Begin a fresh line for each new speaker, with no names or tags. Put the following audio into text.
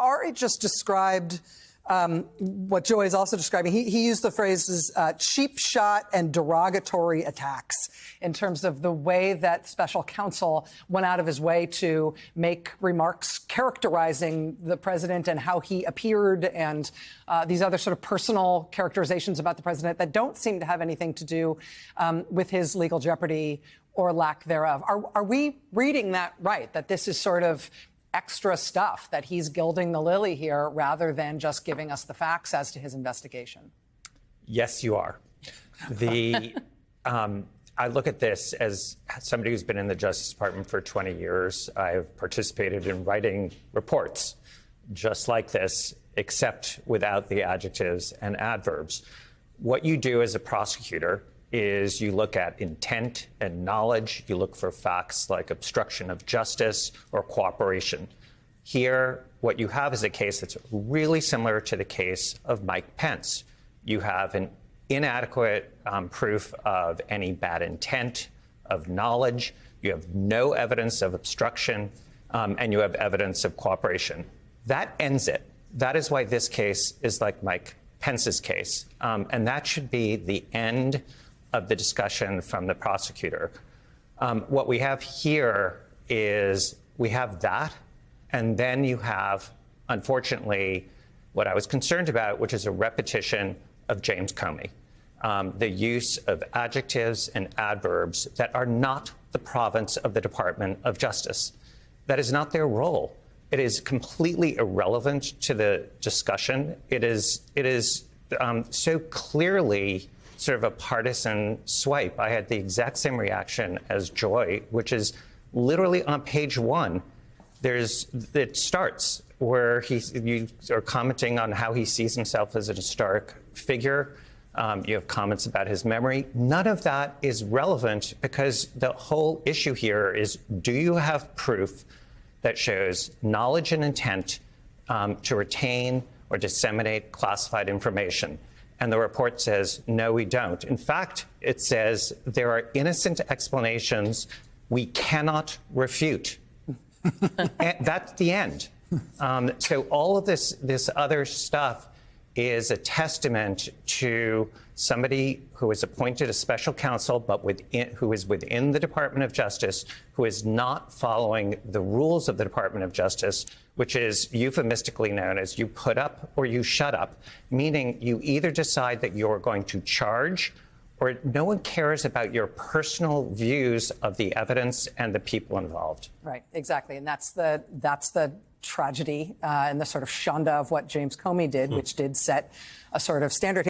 Ari just described what Joy is also describing. He used the phrases cheap shot and derogatory attacks in terms of the way that special counsel went out of his way to make remarks characterizing the president and how he appeared, and these other sort of personal characterizations about the president that don't seem to have anything to do with his legal jeopardy or lack thereof. Are we reading that right, that this is sort of extra stuff, that he's gilding the lily here rather than just giving us the facts as to his investigation?
Yes, you are. I look at this as somebody who's been in the Justice Department for 20 years. I've participated in writing reports just like this, except without the adjectives and adverbs. What you do as a prosecutor is you look at intent and knowledge. You look for facts like obstruction of justice or cooperation. Here, what you have is a case that's really similar to the case of Mike Pence. You have an inadequate proof of any bad intent, of knowledge. You have no evidence of obstruction, and you have evidence of cooperation. That ends it. That is why this case is like Mike Pence's case. And that should be the end of the discussion from the prosecutor. What we have here is we have that, and then you have, unfortunately, what I was concerned about, which is a repetition of James Comey. The use of adjectives and adverbs that are not the province of the Department of Justice. That is not their role. It is completely irrelevant to the discussion. It is so clearly sort of a partisan swipe. I had the exact same reaction as Joy, which is literally on page 1. It starts where you are commenting on how he sees himself as a historic figure. You have comments about his memory. None of that is relevant because the whole issue here is, do you have proof that shows knowledge and intent to retain or disseminate classified information? And the report says, no, we don't. In fact, it says there are innocent explanations we cannot refute. And that's the end. So all of this other stuff is a testament to somebody who is appointed as special counsel, but who is within the Department of Justice, who is not following the rules of the Department of Justice, which is euphemistically known as you put up or you shut up, meaning you either decide that you're going to charge or no one cares about your personal views of the evidence and the people involved.
Right, exactly. And that's the tragedy and the sort of shanda of what James Comey did, which did set a sort of standard.